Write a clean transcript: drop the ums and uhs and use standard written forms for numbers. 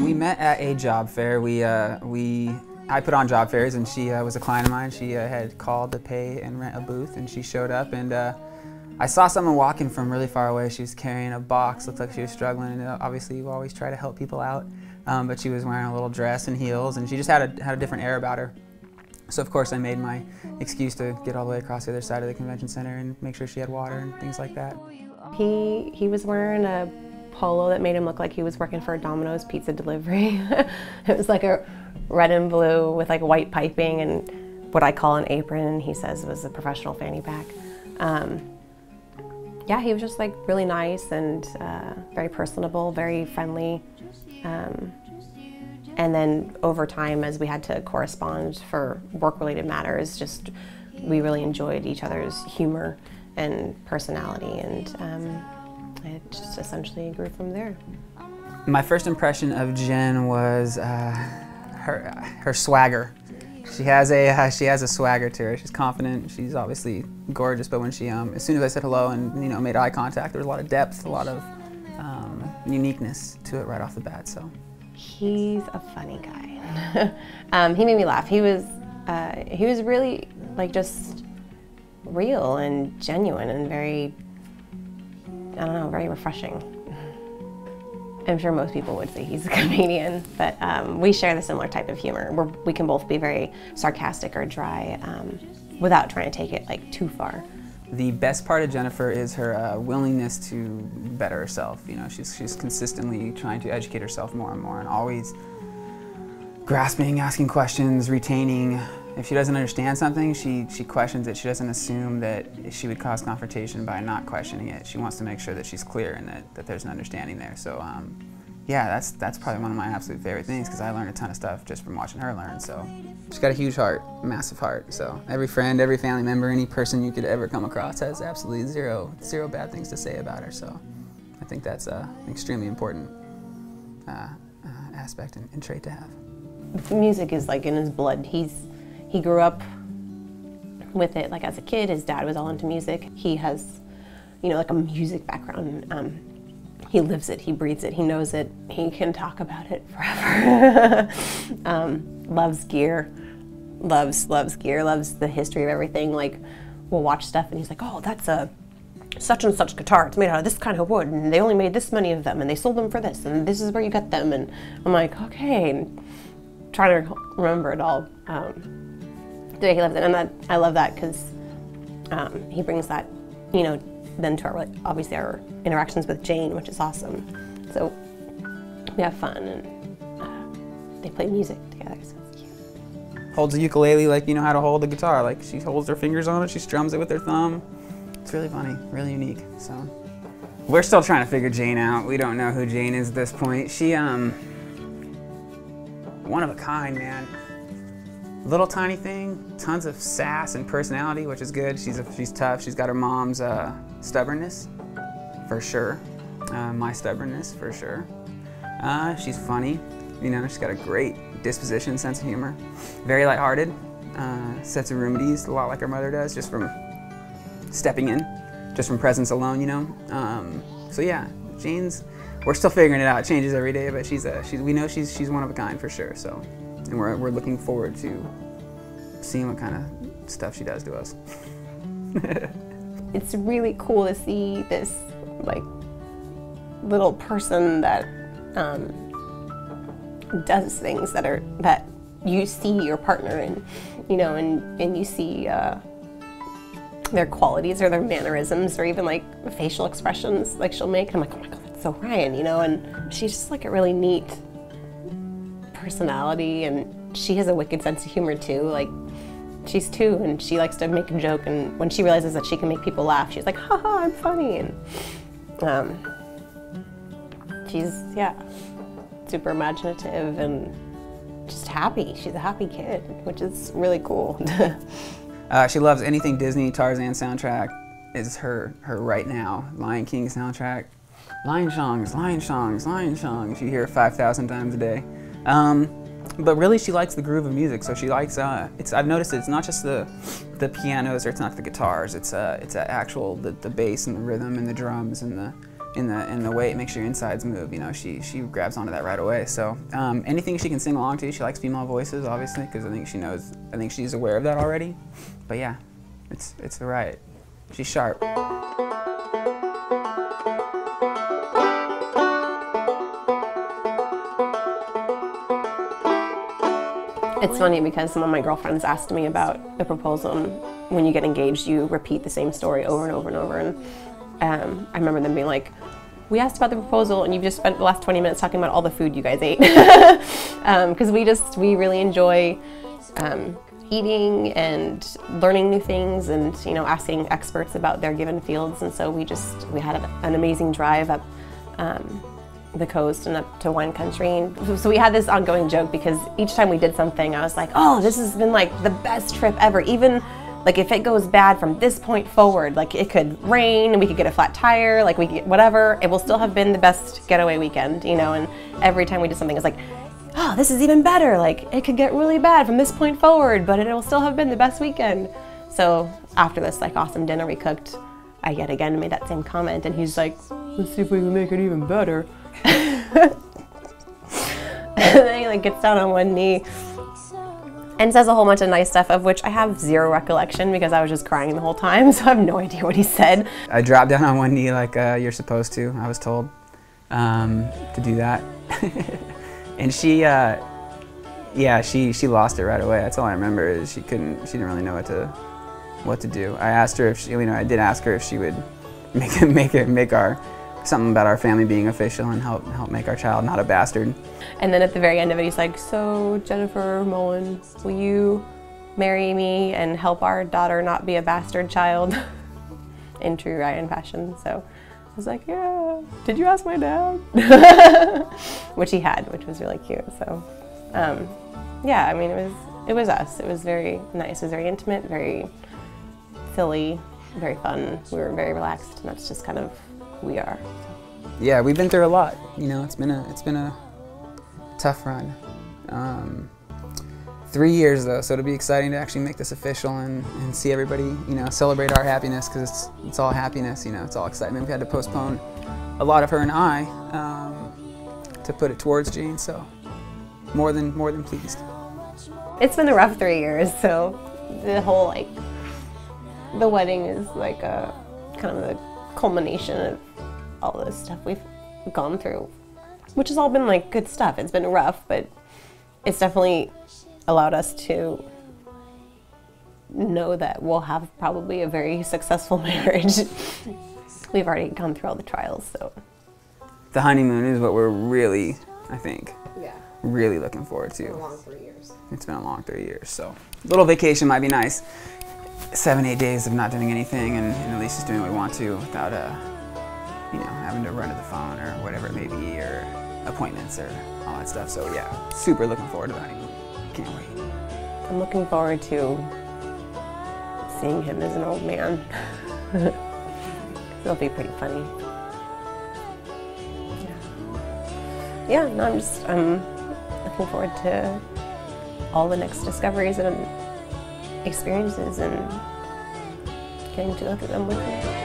We met at a job fair. I put on job fairs, and she was a client of mine. She had called to pay and rent a booth, and she showed up, and I saw someone walking from really far away. She was carrying a box, looked like she was struggling, and obviously you always try to help people out, but she was wearing a little dress and heels, and she just had a different air about her. So of course I made my excuse to get all the way across the other side of the convention center and make sure she had water and things like that. He was wearing a polo that made him look like he was working for a Domino's pizza delivery. It was like a red and blue with like white piping and what I call an apron, he says was a professional fanny pack. Yeah, he was just like really nice and very personable, very friendly. And then over time, as we had to correspond for work-related matters, we really enjoyed each other's humor and personality, and it just essentially grew from there. My first impression of Jen was her swagger. She has a swagger to her. She's confident. She's obviously gorgeous, but when she as soon as I said hello and made eye contact, there was a lot of depth, a lot of uniqueness to it right off the bat. So he's a funny guy. He made me laugh. He was really like just real and genuine and very, I don't know, very refreshing. I'm sure most people would say he's a comedian, but we share the similar type of humor. We can both be very sarcastic or dry without trying to take it like too far. The best part of Jennifer is her willingness to better herself. She's consistently trying to educate herself more and more, and always grasping, asking questions, retaining. If she doesn't understand something, she questions it. She doesn't assume that she would cause confrontation by not questioning it. She wants to make sure that she's clear and that there's an understanding there. So yeah, that's probably one of my absolute favorite things, because I learned a ton of stuff just from watching her learn. So she's got a huge heart, massive heart. So every friend, every family member, any person you could ever come across has absolutely zero bad things to say about her. So I think that's an extremely important aspect and trait to have. Music is like in his blood. He grew up with it. Like as a kid, his dad was all into music. He has, like a music background. He lives it, he breathes it, he knows it. He can talk about it forever. Loves gear, loves gear, loves the history of everything. Like, we'll watch stuff and he's like, oh, that's a such and such guitar. It's made out of this kind of wood, and they only made this many of them, and they sold them for this, and this is where you get them. And I'm like, okay, and trying to remember it all. The way he lives it, and I love that because he brings that, then to obviously our interactions with Jane, which is awesome. So we have fun, and they play music together, so it's cute. Holds a ukulele like you know how to hold a guitar. Like, she holds her fingers on it, she strums it with her thumb. It's really funny, really unique. So we're still trying to figure Jane out. We don't know who Jane is at this point. She one of a kind, man. Little tiny thing, tons of sass and personality, which is good. She's tough. She's got her mom's stubbornness, for sure. My stubbornness, for sure. She's funny. She's got a great disposition, sense of humor. Very lighthearted. Sense of room at ease, a lot like her mother does, just from stepping in, just from presence alone, So yeah, we're still figuring it out. It changes every day, but we know she's one of a kind for sure. So. And we're looking forward to seeing what kind of stuff she does to us. It's really cool to see this like little person that does things that you see your partner in, and you see their qualities or their mannerisms or even like facial expressions like she'll make. And I'm like, oh my God, that's so Ryan, and she's just like a really neat personality, and she has a wicked sense of humor too. Like, she's 2 and she likes to make a joke, and when she realizes that she can make people laugh, she's like, haha, I'm funny. And she's super imaginative and just happy. She's a happy kid, which is really cool. She loves anything Disney. Tarzan soundtrack is her right now. Lion King soundtrack. Lion songs. You hear it 5,000 times a day. But really, she likes the groove of music. So she likes. I've noticed it's not just the pianos or it's not the guitars. It's actual the bass and the rhythm and the drums and the way it makes your insides move. You know, she grabs onto that right away. So anything she can sing along to. She likes female voices, obviously, because I think she knows. I think she's aware of that already. But yeah, it's all right. She's sharp. It's funny because some of my girlfriends asked me about the proposal, and when you get engaged, you repeat the same story over and over and over. And I remember them being like, "We asked about the proposal, and you've just spent the last 20 minutes talking about all the food you guys ate." Because we really enjoy eating and learning new things, and asking experts about their given fields. And so we had an amazing drive up the coast and up to wine country. And so we had this ongoing joke because each time we did something, I was like, "Oh, this has been like the best trip ever." Even like if it goes bad from this point forward, like it could rain and we could get a flat tire, like we could get whatever, it will still have been the best getaway weekend, And every time we did something, it's like, "Oh, this is even better. Like it could get really bad from this point forward, but it will still have been the best weekend." So after this like awesome dinner we cooked, I yet again made that same comment, and he's like, "Let's see if we can make it even better." And then he like gets down on one knee and says a whole bunch of nice stuff, of which I have zero recollection because I was just crying the whole time, so I have no idea what he said. I dropped down on one knee like you're supposed to. I was told to do that. And she lost it right away. That's all I remember is she didn't really know what to do. I asked her if I did ask her if she would make something about our family being official and help make our child not a bastard. And then at the very end of it, he's like, "So Jennifer Mullen, will you marry me and help our daughter not be a bastard child?" In true Ryan fashion. So I was like, "Yeah, did you ask my dad?" Which he had, which was really cute. So yeah, I mean, it was us. It was very nice. It was very intimate, very silly, very fun. We were very relaxed, and that's just kind of who we are. Yeah, we've been through a lot. It's been a tough run. 3 years though, so it'll be exciting to actually make this official and see everybody, celebrate our happiness, because it's all happiness, it's all excitement. We had to postpone a lot of her and I to put it towards Jane, so more than pleased. It's been a rough 3 years, so the whole the wedding is like a kind of the culmination of all this stuff we've gone through, which has all been like good stuff. It's been rough, but it's definitely allowed us to know that we'll have probably a very successful marriage. We've already gone through all the trials, so. The honeymoon is what we're really, I think, yeah, really looking forward to. It's been a long 3 years. It's been a long 3 years, so a little vacation might be nice. 7-8 days of not doing anything and at least just doing what we want to without having to run to the phone or whatever it may be, or appointments or all that stuff. So yeah, super looking forward to the honeymoon. Can't wait. I'm looking forward to seeing him as an old man. It'll be pretty funny. Yeah, no, I'm looking forward to all the next discoveries and experiences and getting to go through them with him.